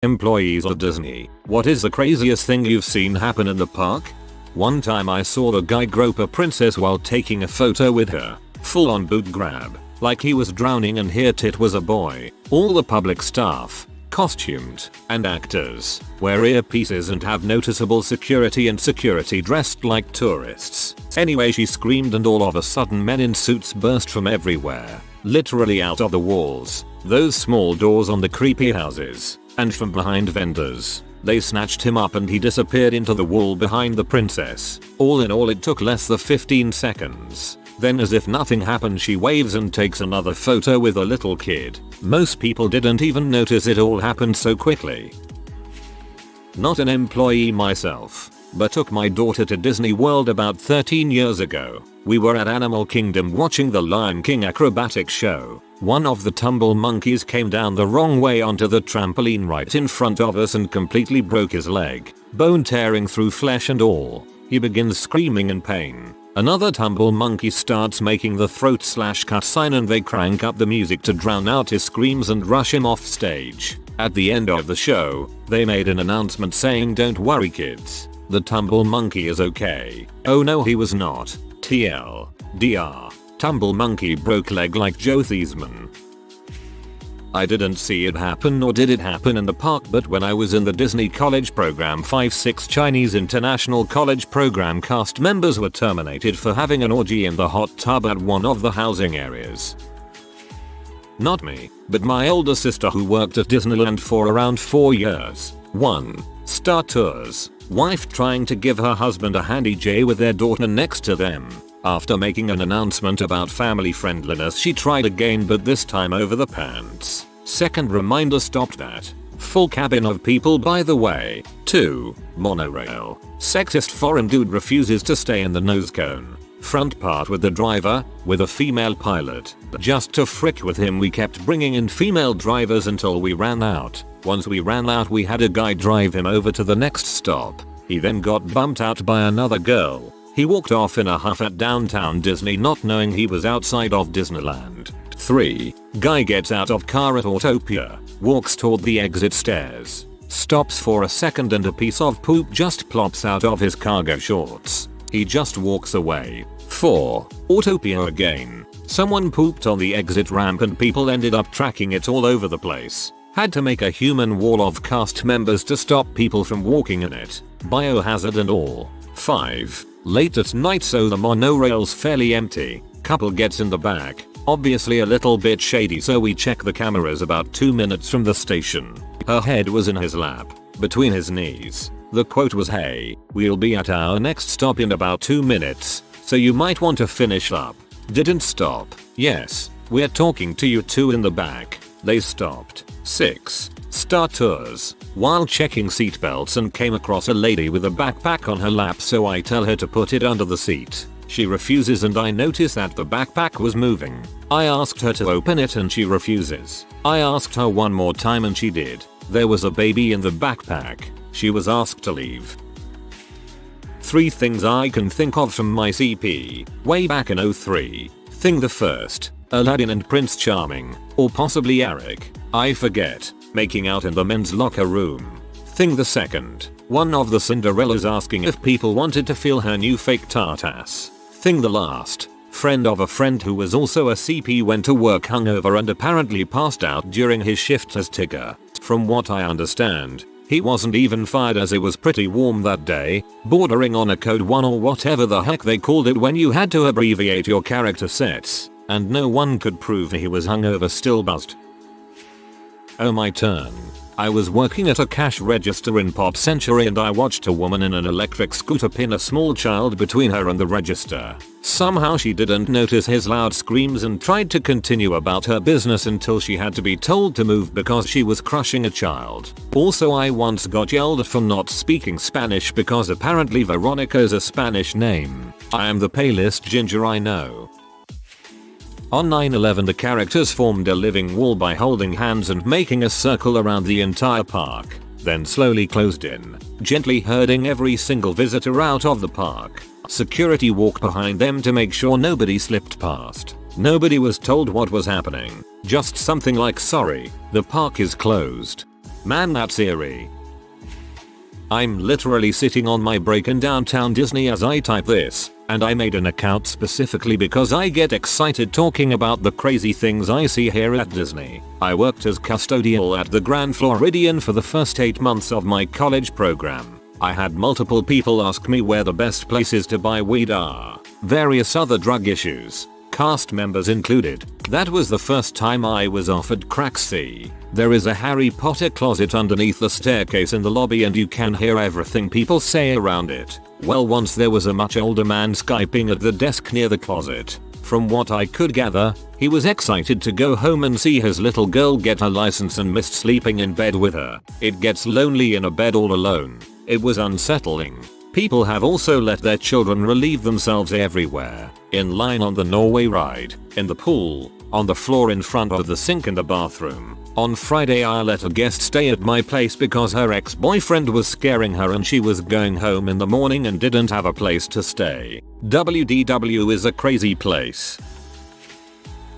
Employees of Disney, what is the craziest thing you've seen happen in the park? One time I saw a guy grope a princess while taking a photo with her. Full on boot grab. Like he was drowning and here it was a boy. All the public staff, costumed, and actors, wear earpieces and have noticeable security and security dressed like tourists. Anyway, she screamed and all of a sudden men in suits burst from everywhere. Literally out of the walls, those small doors on the creepy houses, and from behind vendors. They snatched him up and he disappeared into the wall behind the princess. All in all it took less than 15 seconds. Then as if nothing happened she waves and takes another photo with a little kid. Most people didn't even notice it all happened so quickly. Not an employee myself, but took my daughter to Disney World about 13 years ago. We were at Animal Kingdom watching the Lion King acrobatic show. One of the tumble monkeys came down the wrong way onto the trampoline right in front of us and completely broke his leg, bone tearing through flesh and all. He begins screaming in pain. Another tumble monkey starts making the throat/cut sign and they crank up the music to drown out his screams and rush him off stage. At the end of the show, they made an announcement saying, "Don't worry kids, the tumble monkey is okay." Oh no, he was not. TLDR. Tumble monkey broke leg like Joe Theismann. I didn't see it happen nor did it happen in the park, but when I was in the Disney College Program 5-6 Chinese International College Program cast members were terminated for having an orgy in the hot tub at one of the housing areas. Not me, but my older sister who worked at Disneyland for around 4 years. 1. Star Tours. Wife trying to give her husband a handy J with their daughter next to them. After making an announcement about family friendliness she tried again, but this time over the pants. Second reminder stopped that. Full cabin of people by the way. 2. Monorail. Sexist foreign dude refuses to stay in the nose cone. Front part with the driver, with a female pilot. Just to frick with him we kept bringing in female drivers until we ran out. Once we ran out we had a guy drive him over to the next stop. He then got bumped out by another girl. He walked off in a huff at downtown Disney not knowing he was outside of Disneyland. 3. Guy gets out of car at Autopia, walks toward the exit stairs, stops for a second and a piece of poop just plops out of his cargo shorts. He just walks away. 4. Autopia again. Someone pooped on the exit ramp and people ended up tracking it all over the place. Had to make a human wall of cast members to stop people from walking in it. Biohazard and all. 5. Late at night so the monorail's fairly empty. Couple gets in the back. Obviously a little bit shady so we check the cameras about 2 minutes from the station. Her head was in his lap, between his knees. The quote was, "Hey, we'll be at our next stop in about 2 minutes, so you might want to finish up." Didn't stop. "Yes, we're talking to you two in the back." They stopped. 6. Star Tours. While checking seatbelts and came across a lady with a backpack on her lap so I tell her to put it under the seat. She refuses and I notice that the backpack was moving. I asked her to open it and she refuses. I asked her one more time and she did. There was a baby in the backpack. She was asked to leave. 3 things I can think of from my CP, way back in 03. Thing the first, Aladdin and Prince Charming, or possibly Eric, I forget, making out in the men's locker room. Thing the second, one of the Cinderellas asking if people wanted to feel her new fake tart ass. Thing the last, friend of a friend who was also a CP went to work hungover and apparently passed out during his shift as Tigger. From what I understand, he wasn't even fired as it was pretty warm that day, bordering on a code 1 or whatever the heck they called it when you had to abbreviate your character sets, and no one could prove he was hungover still buzzed. Oh, my turn. I was working at a cash register in Pop Century and I watched a woman in an electric scooter pin a small child between her and the register. Somehow she didn't notice his loud screams and tried to continue about her business until she had to be told to move because she was crushing a child. Also, I once got yelled at for not speaking Spanish because apparently Veronica is a Spanish name. I am the palest ginger I know. On 9/11 the characters formed a living wall by holding hands and making a circle around the entire park, then slowly closed in, gently herding every single visitor out of the park. Security walked behind them to make sure nobody slipped past. Nobody was told what was happening, just something like, "Sorry, the park is closed." Man, that's eerie. I'm literally sitting on my break in downtown Disney as I type this, and I made an account specifically because I get excited talking about the crazy things I see here at Disney. I worked as custodial at the Grand Floridian for the first 8 months of my college program. I had multiple people ask me where the best places to buy weed are. Various other drug issues, cast members included. That was the first time I was offered crack. See, there is a Harry Potter closet underneath the staircase in the lobby and you can hear everything people say around it. Well, once there was a much older man Skyping at the desk near the closet. From what I could gather, he was excited to go home and see his little girl get her license and missed sleeping in bed with her. It gets lonely in a bed all alone. It was unsettling. People have also let their children relieve themselves everywhere. In line on the Norway ride, in the pool, on the floor in front of the sink in the bathroom. On Friday I let a guest stay at my place because her ex-boyfriend was scaring her and she was going home in the morning and didn't have a place to stay. WDW is a crazy place.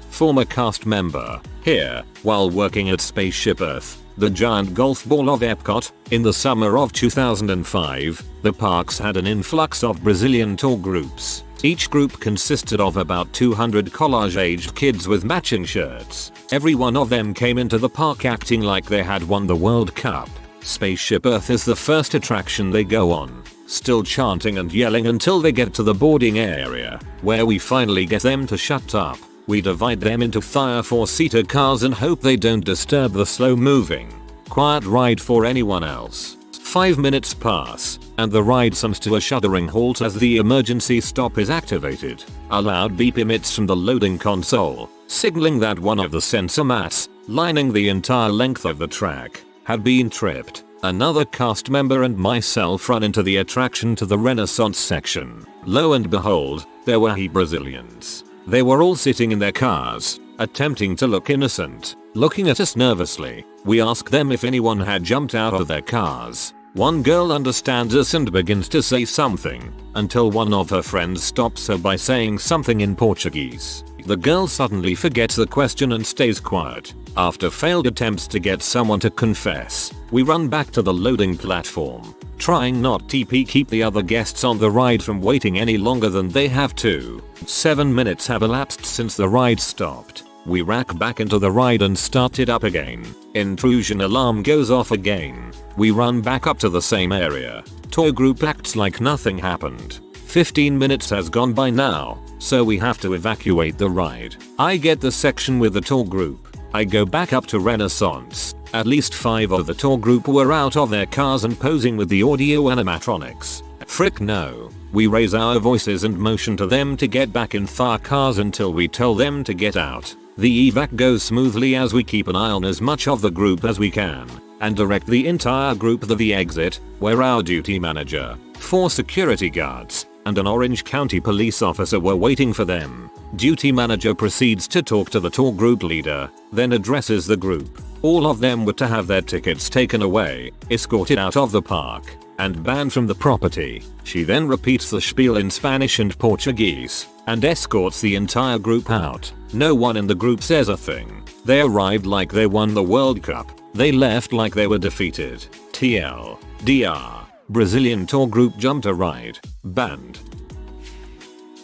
Former cast member, here, while working at Spaceship Earth, the giant golf ball of Epcot, in the summer of 2005, the parks had an influx of Brazilian tour groups. Each group consisted of about 200 college-aged kids with matching shirts. Every one of them came into the park acting like they had won the World Cup. Spaceship Earth is the first attraction they go on, still chanting and yelling until they get to the boarding area, where we finally get them to shut up. We divide them into 3 4-seater cars and hope they don't disturb the slow-moving, quiet ride for anyone else. 5 minutes pass, and the ride comes to a shuddering halt as the emergency stop is activated. A loud beep emits from the loading console, signaling that one of the sensor mats, lining the entire length of the track, had been tripped. Another cast member and myself run into the attraction to the Renaissance section. Lo and behold, there were Brazilians. They were all sitting in their cars, attempting to look innocent, looking at us nervously. We ask them if anyone had jumped out of their cars. One girl understands us and begins to say something, until one of her friends stops her by saying something in Portuguese. The girl suddenly forgets the question and stays quiet. After failed attempts to get someone to confess, we run back to the loading platform, trying not to keep the other guests on the ride from waiting any longer than they have to. 7 minutes have elapsed since the ride stopped. We rack back into the ride and start it up again. Intrusion alarm goes off again. We run back up to the same area. Tour group acts like nothing happened. 15 minutes has gone by now, so we have to evacuate the ride. I get the section with the tour group. I go back up to Renaissance. At least 5 of the tour group were out of their cars and posing with the audio animatronics. Frick no. We raise our voices and motion to them to get back in their cars until we tell them to get out. The evac goes smoothly as we keep an eye on as much of the group as we can, and direct the entire group to the exit, where our duty manager, 4 security guards, and an Orange County police officer were waiting for them. Duty manager proceeds to talk to the tour group leader, then addresses the group. All of them were to have their tickets taken away, escorted out of the park, and banned from the property. She then repeats the spiel in Spanish and Portuguese, and escorts the entire group out. No one in the group says a thing. They arrived like they won the World Cup. They left like they were defeated. TLDR. Brazilian tour group jumped a ride. Banned.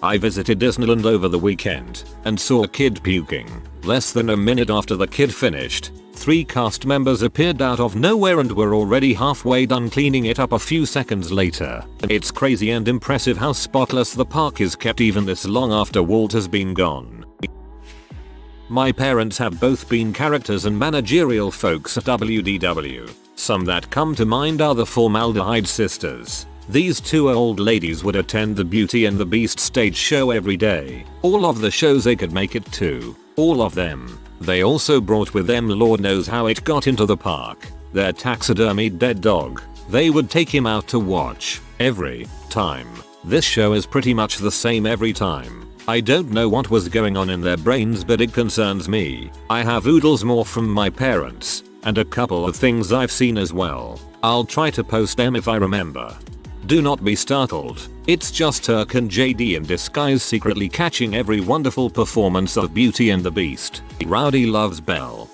I visited Disneyland over the weekend and saw a kid puking. Less than a minute after the kid finished, 3 cast members appeared out of nowhere and were already halfway done cleaning it up a few seconds later. It's crazy and impressive how spotless the park is kept even this long after Walt has been gone. My parents have both been characters and managerial folks at WDW. Some that come to mind are the Formaldehyde sisters. These 2 old ladies would attend the Beauty and the Beast stage show every day. All of the shows they could make it to. All of them. They also brought with them Lord knows how it got into the park. Their taxidermied dead dog. They would take him out to watch. Every time. This show is pretty much the same every time. I don't know what was going on in their brains, but it concerns me. I have oodles more from my parents, and a couple of things I've seen as well. I'll try to post them if I remember. Do not be startled. It's just Turk and JD in disguise secretly catching every wonderful performance of Beauty and the Beast. Rowdy loves Belle.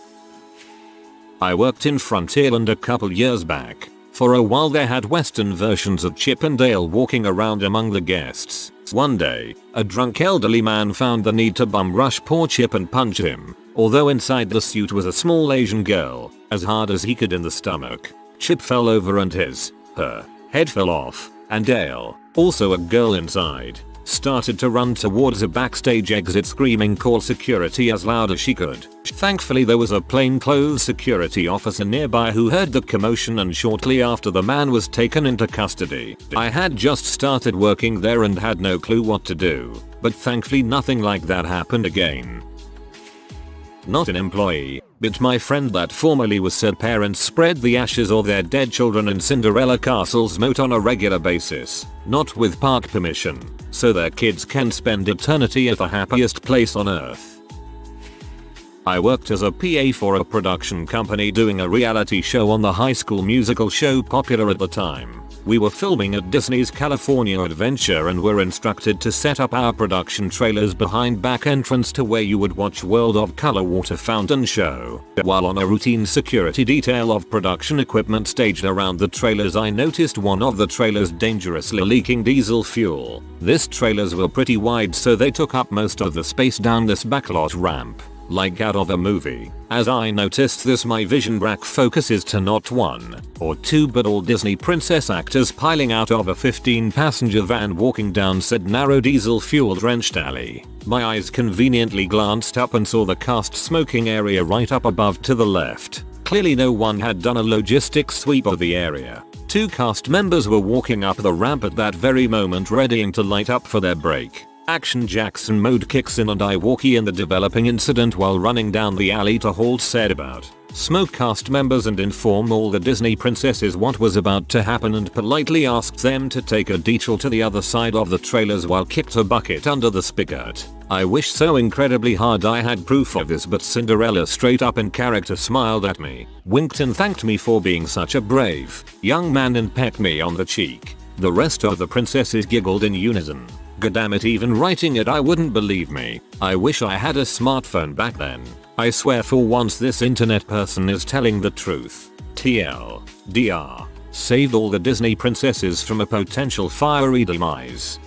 I worked in Frontierland a couple years back. For a while they had western versions of Chip and Dale walking around among the guests. One day, a drunk elderly man found the need to bum rush poor Chip and punch him. Although inside the suit was a small Asian girl, as hard as he could in the stomach. Chip fell over and her head fell off, and Dale, also a girl inside, started to run towards a backstage exit screaming call security as loud as she could. Thankfully there was a plainclothes security officer nearby who heard the commotion, and shortly after the man was taken into custody. I had just started working there and had no clue what to do, but thankfully nothing like that happened again. Not an employee, but my friend that formerly was said parents spread the ashes of their dead children in Cinderella Castle's moat on a regular basis, not with park permission, so their kids can spend eternity at the happiest place on earth. I worked as a PA for a production company doing a reality show on the High School Musical show popular at the time. We were filming at Disney's California Adventure and were instructed to set up our production trailers behind back entrance to where you would watch World of Color water fountain show. While on a routine security detail of production equipment staged around the trailers, I noticed one of the trailers dangerously leaking diesel fuel. These trailers were pretty wide, so they took up most of the space down this backlot ramp. Like out of a movie. As I noticed this, my vision rack focuses to not one or two but all Disney princess actors piling out of a 15-passenger van walking down said narrow diesel fuel drenched alley. My eyes conveniently glanced up and saw the cast smoking area right up above to the left. Clearly no one had done a logistics sweep of the area. Two cast members were walking up the ramp at that very moment, readying to light up for their break. Action Jackson mode kicks in and I walkie in the developing incident while running down the alley to halt said about smoke cast members and inform all the Disney princesses what was about to happen, and politely asked them to take a detour to the other side of the trailers while kicked a bucket under the spigot. I wish so incredibly hard I had proof of this, but Cinderella straight up in character smiled at me, winked and thanked me for being such a brave young man and pecked me on the cheek. The rest of the princesses giggled in unison. Goddammit, even writing it I wouldn't believe me. I wish I had a smartphone back then. I swear for once this internet person is telling the truth. TLDR. Saved all the Disney princesses from a potential fiery demise.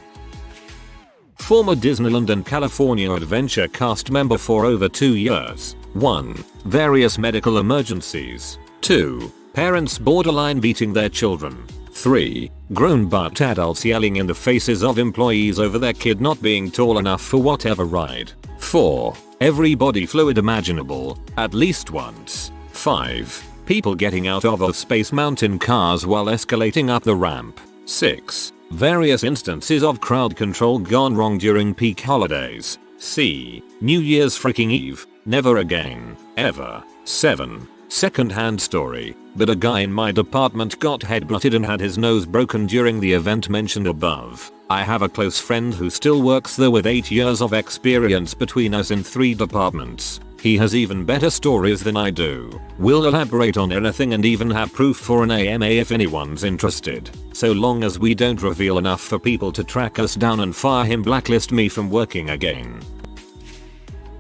Former Disneyland and California Adventure cast member for over 2 years. 1. Various medical emergencies. 2. Parents borderline beating their children. 3. Grown butt adults yelling in the faces of employees over their kid not being tall enough for whatever ride. 4. Every body fluid imaginable, at least once. 5. People getting out of Space Mountain cars while escalating up the ramp. 6. Various instances of crowd control gone wrong during peak holidays. C. New Year's freaking Eve, never again, ever. 7. Second-hand story, but a guy in my department got headbutted and had his nose broken during the event mentioned above. I have a close friend who still works there with 8 years of experience between us in 3 departments. He has even better stories than I do. We'll elaborate on anything and even have proof for an AMA if anyone's interested. So long as we don't reveal enough for people to track us down and fire him, blacklist me from working again.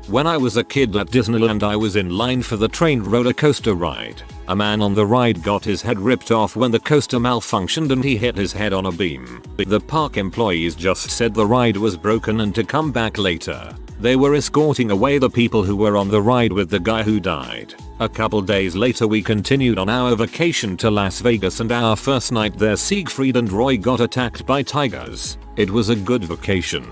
When I was a kid at Disneyland, I was in line for the train roller coaster ride. A man on the ride got his head ripped off when the coaster malfunctioned and he hit his head on a beam. The park employees just said the ride was broken and to come back later. They were escorting away the people who were on the ride with the guy who died. A couple days later we continued on our vacation to Las Vegas, and our first night there Siegfried and Roy got attacked by tigers. It was a good vacation.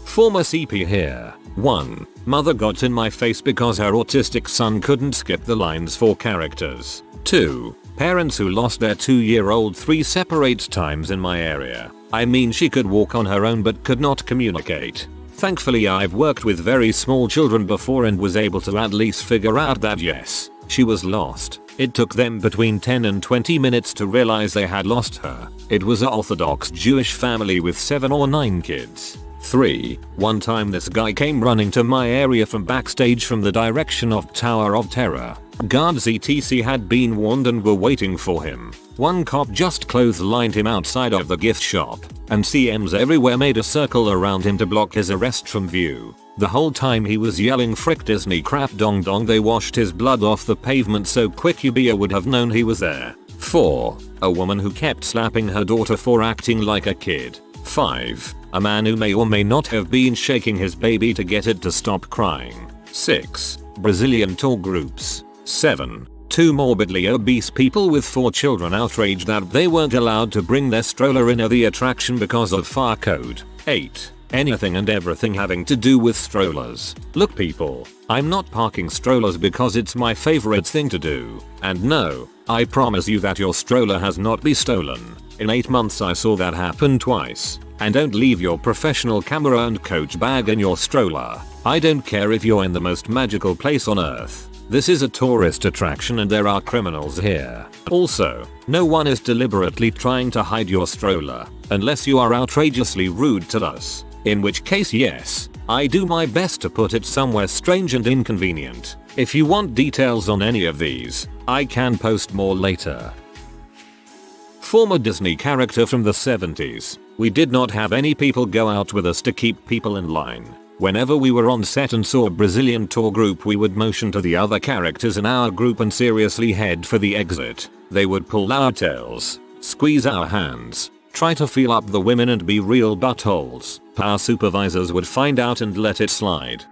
Former CP here. 1. Mother got in my face because her autistic son couldn't skip the lines for characters. 2. Parents who lost their 2-year-old 3 separate times in my area. I mean, she could walk on her own but could not communicate. Thankfully I've worked with very small children before and was able to at least figure out that yes, she was lost. It took them between 10 and 20 minutes to realize they had lost her. It was an Orthodox Jewish family with 7 or 9 kids. 3. One time this guy came running to my area from backstage from the direction of Tower of Terror. Guards etc had been warned and were waiting for him. One cop just clotheslined him outside of the gift shop, and CMs everywhere made a circle around him to block his arrest from view. The whole time he was yelling frick Disney crap dong dong. They washed his blood off the pavement so quick you would have known he was there. 4. A woman who kept slapping her daughter for acting like a kid. 5. A man who may or may not have been shaking his baby to get it to stop crying. 6. Brazilian tour groups. 7. 2 morbidly obese people with 4 children outraged that they weren't allowed to bring their stroller in the attraction because of fire code. 8. Anything and everything having to do with strollers. Look people, I'm not parking strollers because it's my favorite thing to do. And no, I promise you that your stroller has not been stolen. In 8 months I saw that happen twice. And don't leave your professional camera and coach bag in your stroller. I don't care if you're in the most magical place on earth. This is a tourist attraction and there are criminals here. Also, no one is deliberately trying to hide your stroller, unless you are outrageously rude to us. In which case yes, I do my best to put it somewhere strange and inconvenient. If you want details on any of these, I can post more later. Former Disney character from the 70s. We did not have any people go out with us to keep people in line. Whenever we were on set and saw a Brazilian tour group, we would motion to the other characters in our group and seriously head for the exit. They would pull our tails, squeeze our hands, try to feel up the women and be real buttholes. Our supervisors would find out and let it slide.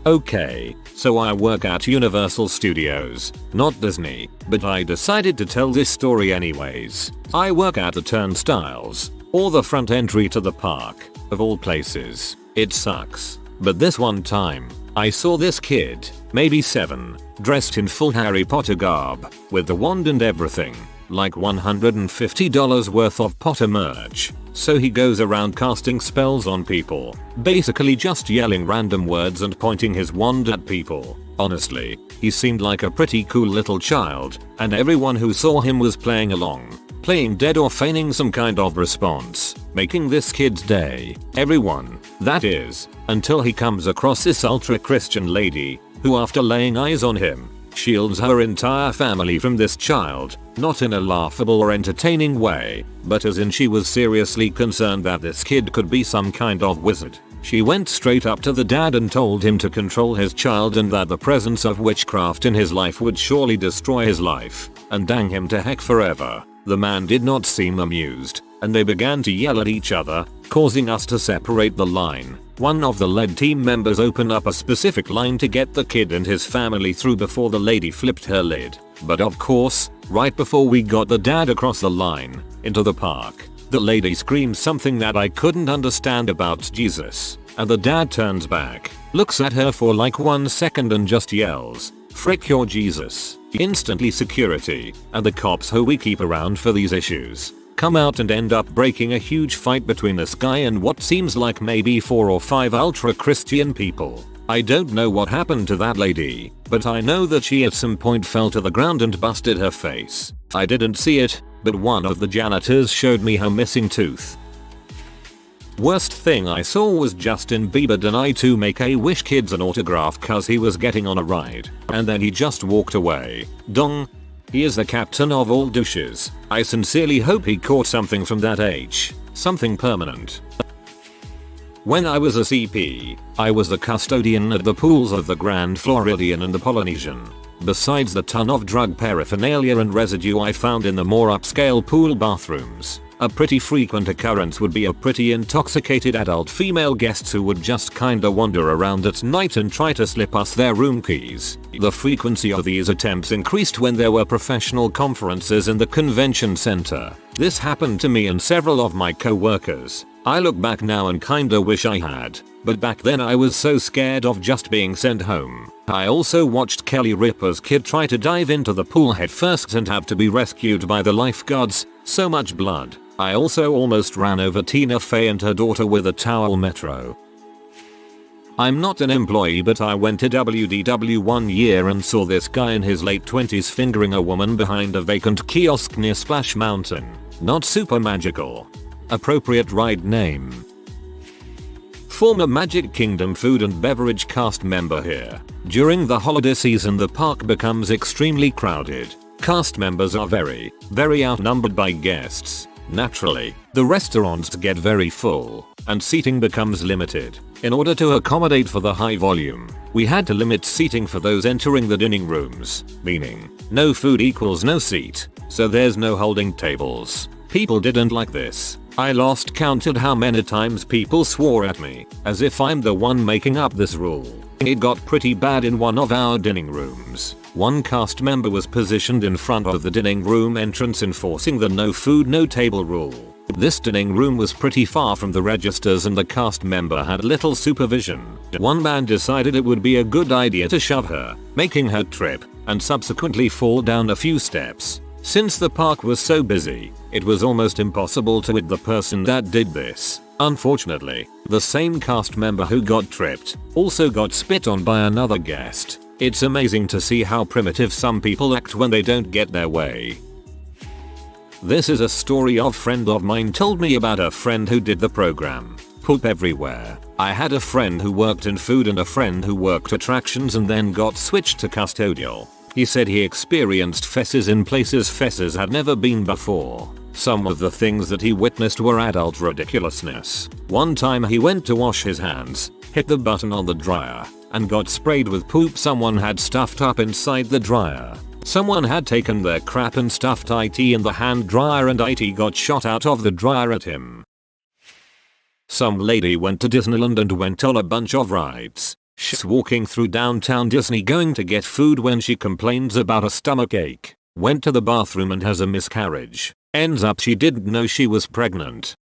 Okay, so I work at Universal Studios, not Disney, but I decided to tell this story anyways. I work at the turnstiles, or the front entry to the park, of all places. It sucks. But this one time, I saw this kid, maybe 7, dressed in full Harry Potter garb, with the wand and everything, like $150 worth of Potter merch. So he goes around casting spells on people, basically just yelling random words and pointing his wand at people. Honestly, he seemed like a pretty cool little child, and everyone who saw him was playing along, playing dead or feigning some kind of response, making this kid's day. Everyone, that is, until he comes across this ultra-Christian lady, who after laying eyes on him, shields her entire family from this child, not in a laughable or entertaining way, but as in she was seriously concerned that this kid could be some kind of wizard. She went straight up to the dad and told him to control his child and that the presence of witchcraft in his life would surely destroy his life, and dang him to heck forever. The man did not seem amused, and they began to yell at each other, causing us to separate the line. One of the lead team members opened up a specific line to get the kid and his family through before the lady flipped her lid. But of course, right before we got the dad across the line, into the park, the lady screamed something that I couldn't understand about Jesus, and the dad turns back, looks at her for like 1 second and just yells, "Frick your Jesus." Instantly security, and the cops who we keep around for these issues, come out and end up breaking a huge fight between this guy and what seems like maybe 4 or 5 ultra-Christian people. I don't know what happened to that lady, but I know that she at some point fell to the ground and busted her face. I didn't see it, but one of the janitors showed me her missing tooth. Worst thing I saw was Justin Bieber deny to make a Wish kids an autograph cause he was getting on a ride, and then he just walked away. Dong. He is the captain of all douches. I sincerely hope he caught something from that H. Something permanent. When I was a CP, I was the custodian at the pools of the Grand Floridian and the Polynesian. Besides the ton of drug paraphernalia and residue I found in the more upscale pool bathrooms, a pretty frequent occurrence would be a pretty intoxicated adult female guests who would just kinda wander around at night and try to slip us their room keys. The frequency of these attempts increased when there were professional conferences in the convention center. This happened to me and several of my co-workers. I look back now and kinda wish I had, but back then I was so scared of just being sent home. I also watched Kelly Ripa's kid try to dive into the pool head first and have to be rescued by the lifeguards. So much blood. I also almost ran over Tina Fey and her daughter with a towel metro. I'm not an employee, but I went to WDW one year and saw this guy in his late 20s fingering a woman behind a vacant kiosk near Splash Mountain. Not super magical. Appropriate ride name. former Magic Kingdom food and beverage cast member here. During the holiday season the park becomes extremely crowded. Cast members are very outnumbered by guests. Naturally, the restaurants get very full, and seating becomes limited. In order to accommodate for the high volume, we had to limit seating for those entering the dining rooms, meaning no food equals no seat, so there's no holding tables. People didn't like this. I lost count at how many times people swore at me, as if I'm the one making up this rule. It got pretty bad in one of our dining rooms. One cast member was positioned in front of the dining room entrance enforcing the no food no table rule. This dining room was pretty far from the registers and the cast member had little supervision. One man decided it would be a good idea to shove her, making her trip, and subsequently fall down a few steps. Since the park was so busy, it was almost impossible to hit the person that did this. Unfortunately, the same cast member who got tripped also got spit on by another guest. It's amazing to see how primitive some people act when they don't get their way. This is a story a friend of mine told me about a friend who did the program. Poop everywhere. I had a friend who worked in food and a friend who worked attractions and then got switched to custodial. He said he experienced fesses in places fesses had never been before. Some of the things that he witnessed were adult ridiculousness. One time he went to wash his hands, hit the button on the dryer, and got sprayed with poop someone had stuffed up inside the dryer. Someone had taken their crap and stuffed it in the hand dryer and it got shot out of the dryer at him. Some lady went to Disneyland and went on a bunch of rides. She's walking through downtown Disney going to get food when she complains about a stomachache. Went to the bathroom and has a miscarriage. Ends up she didn't know she was pregnant.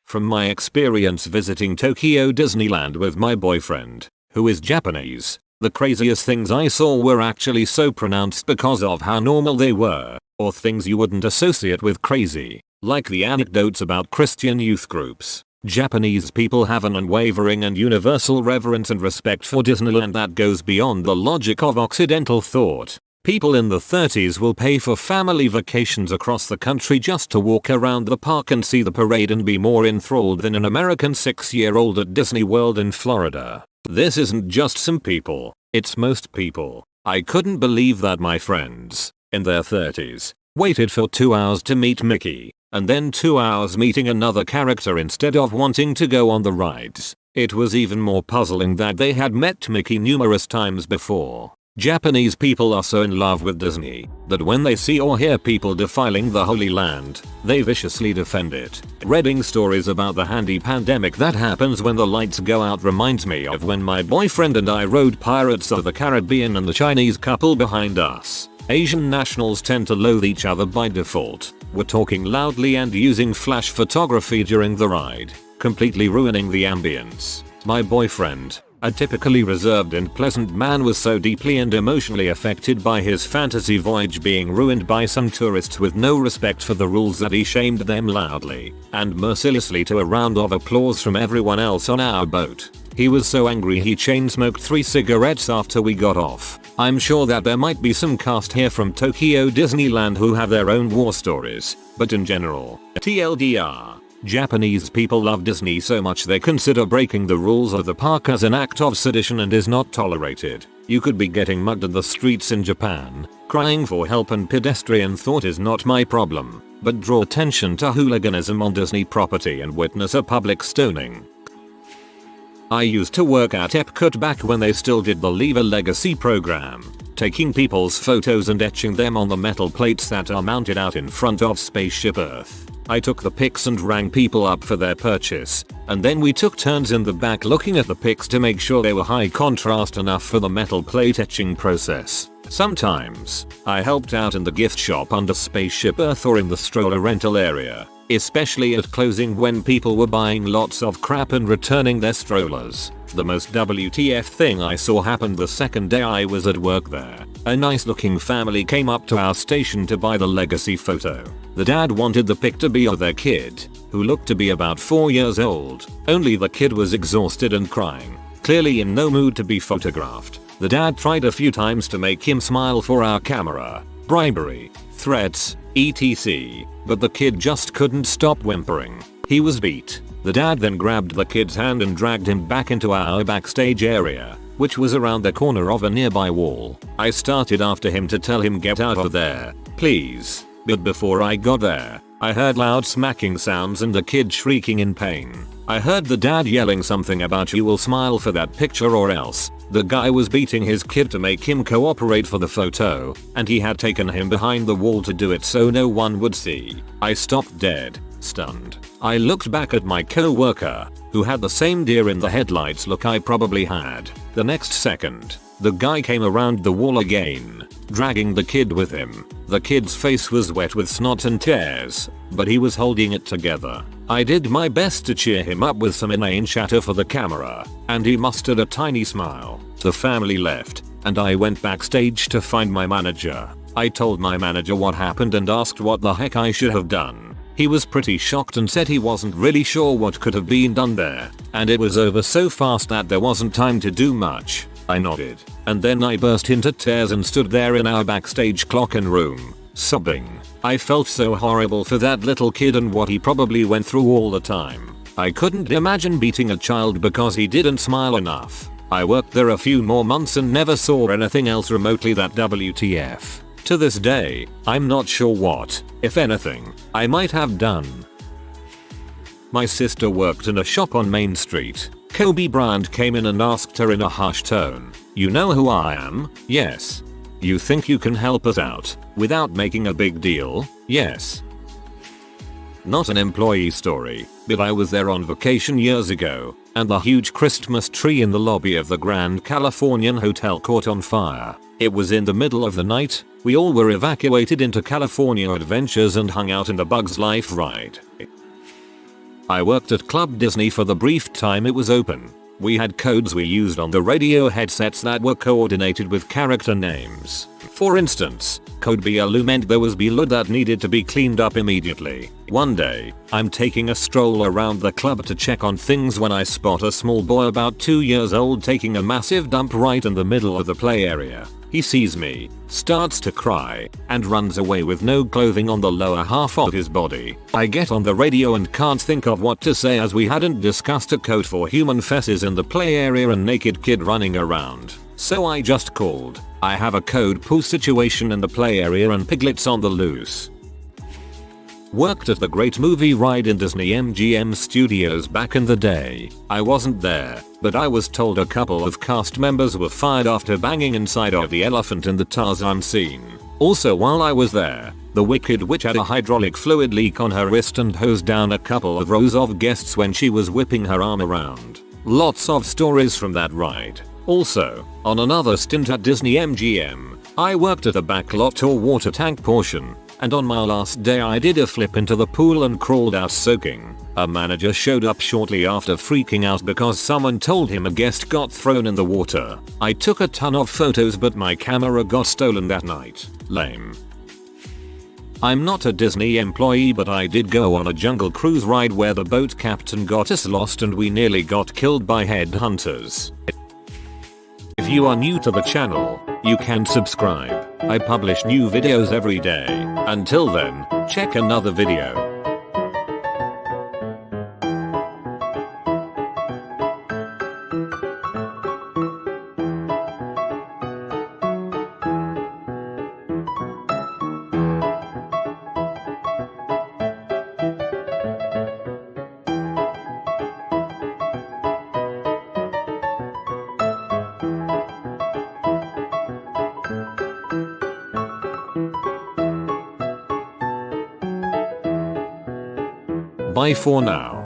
From my experience visiting Tokyo Disneyland with my boyfriend, who is Japanese, the craziest things I saw were actually so pronounced because of how normal they were, or things you wouldn't associate with crazy, like the anecdotes about Christian youth groups. Japanese people have an unwavering and universal reverence and respect for Disneyland that goes beyond the logic of Occidental thought. People in the 30s will pay for family vacations across the country just to walk around the park and see the parade and be more enthralled than an American 6-year-old at Disney World in Florida. This isn't just some people, it's most people. I couldn't believe that my friends, in their 30s, waited for 2 hours to meet Mickey, and then 2 hours meeting another character instead of wanting to go on the rides. It was even more puzzling that they had met Mickey numerous times before. Japanese people are so in love with Disney that when they see or hear people defiling the Holy Land, they viciously defend it. Reading stories about the handy pandemic that happens when the lights go out reminds me of when my boyfriend and I rode Pirates of the Caribbean and the Chinese couple behind us. Asian nationals tend to loathe each other by default. Were talking loudly and using flash photography during the ride, completely ruining the ambience. My boyfriend, a typically reserved and pleasant man, was so deeply and emotionally affected by his fantasy voyage being ruined by some tourists with no respect for the rules that he shamed them loudly and mercilessly to a round of applause from everyone else on our boat. He was so angry he chain smoked 3 cigarettes after we got off. I'm sure that there might be some cast here from Tokyo Disneyland who have their own war stories, but in general, TLDR. Japanese people love Disney so much they consider breaking the rules of the park as an act of sedition and is not tolerated. You could be getting mugged in the streets in Japan, crying for help, and pedestrian thought is not my problem, but draw attention to hooliganism on Disney property and witness a public stoning. I used to work at Epcot back when they still did the Leave a Legacy program, taking people's photos and etching them on the metal plates that are mounted out in front of Spaceship Earth. I took the pics and rang people up for their purchase, and then we took turns in the back looking at the pics to make sure they were high contrast enough for the metal plate etching process. Sometimes, I helped out in the gift shop under Spaceship Earth or in the stroller rental area, especially at closing when people were buying lots of crap and returning their strollers. The most WTF thing I saw happened the second day I was at work there. A nice looking family came up to our station to buy the legacy photo. The dad wanted the pic to be of their kid, who looked to be about 4 years old, only the kid was exhausted and crying, clearly in no mood to be photographed. The dad tried a few times to make him smile for our camera, bribery, threats, etc., but the kid just couldn't stop whimpering. He was beat. The dad then grabbed the kid's hand and dragged him back into our backstage area, which was around the corner of a nearby wall. I started after him to tell him get out of there, please. But before I got there, I heard loud smacking sounds and the kid shrieking in pain. I heard the dad yelling something about you will smile for that picture or else. The guy was beating his kid to make him cooperate for the photo, and he had taken him behind the wall to do it so no one would see. I stopped dead, stunned. I looked back at my co-worker, who had the same deer in the headlights look I probably had. The next second, the guy came around the wall again, dragging the kid with him. The kid's face was wet with snot and tears, but he was holding it together. I did my best to cheer him up with some inane chatter for the camera, and he mustered a tiny smile. The family left, and I went backstage to find my manager. I told my manager what happened and asked what the heck I should have done. He was pretty shocked and said he wasn't really sure what could have been done there, and it was over so fast that there wasn't time to do much. I nodded, and then I burst into tears and stood there in our backstage clock-in room, sobbing. I felt so horrible for that little kid and what he probably went through all the time. I couldn't imagine beating a child because he didn't smile enough. I worked there a few more months and never saw anything else remotely that WTF. To this day, I'm not sure what, if anything, I might have done. My sister worked in a shop on Main Street. Kobe Bryant came in and asked her in a hushed tone, "You know who I am? Yes. You think you can help us out, without making a big deal? Yes." Not an employee story, but I was there on vacation years ago, and the huge Christmas tree in the lobby of the Grand Californian Hotel caught on fire. It was in the middle of the night. We all were evacuated into California Adventures and hung out in the Bugs Life ride. I worked at Club Disney for the brief time it was open. We had codes we used on the radio headsets that were coordinated with character names. For instance, code BLU meant there was blood that needed to be cleaned up immediately. One day, I'm taking a stroll around the club to check on things when I spot a small boy about 2 years old taking a massive dump right in the middle of the play area. He sees me, starts to cry, and runs away with no clothing on the lower half of his body. I get on the radio and can't think of what to say as we hadn't discussed a code for human faces in the play area and naked kid running around. So I just called, "I have a code poo situation in the play area and piglets on the loose." Worked at the Great Movie Ride in Disney MGM Studios back in the day. I wasn't there, but I was told a couple of cast members were fired after banging inside of the elephant in the Tarzan scene. Also while I was there, the Wicked Witch had a hydraulic fluid leak on her wrist and hosed down a couple of rows of guests when she was whipping her arm around. Lots of stories from that ride. Also, on another stint at Disney MGM, I worked at the backlot or water tank portion. And on my last day I did a flip into the pool and crawled out soaking. A manager showed up shortly after freaking out because someone told him a guest got thrown in the water. I took a ton of photos but my camera got stolen that night. Lame. I'm not a Disney employee but I did go on a jungle cruise ride where the boat captain got us lost and we nearly got killed by headhunters. If you are new to the channel, you can subscribe. I publish new videos every day. Until then, check another video. Bye for now.